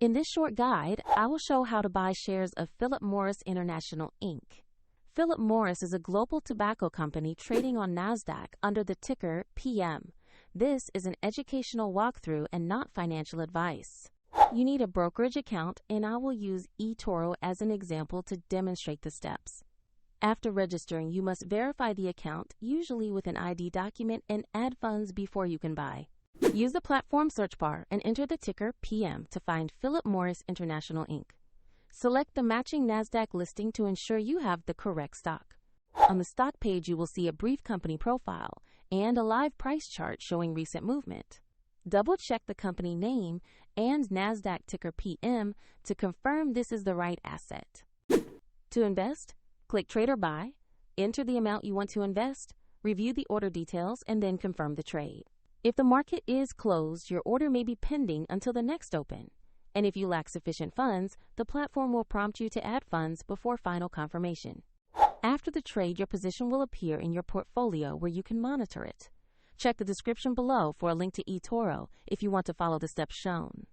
In this short guide, I will show how to buy shares of Philip Morris International, Inc. Philip Morris is a global tobacco company trading on NASDAQ under the ticker PM. This is an educational walkthrough and not financial advice. You need a brokerage account, and I will use eToro as an example to demonstrate the steps. After registering, you must verify the account, usually with an ID document, and add funds before you can buy. Use the platform search bar and enter the ticker PM to find Philip Morris International, Inc. Select the matching NASDAQ listing to ensure you have the correct stock. On the stock page, you will see a brief company profile and a live price chart showing recent movement. Double-check the company name and NASDAQ ticker PM to confirm this is the right asset. To invest, click Trade or Buy, enter the amount you want to invest, review the order details, and then confirm the trade. If the market is closed, your order may be pending until the next open. And if you lack sufficient funds, the platform will prompt you to add funds before final confirmation. After the trade, your position will appear in your portfolio where you can monitor it. Check the description below for a link to eToro if you want to follow the steps shown.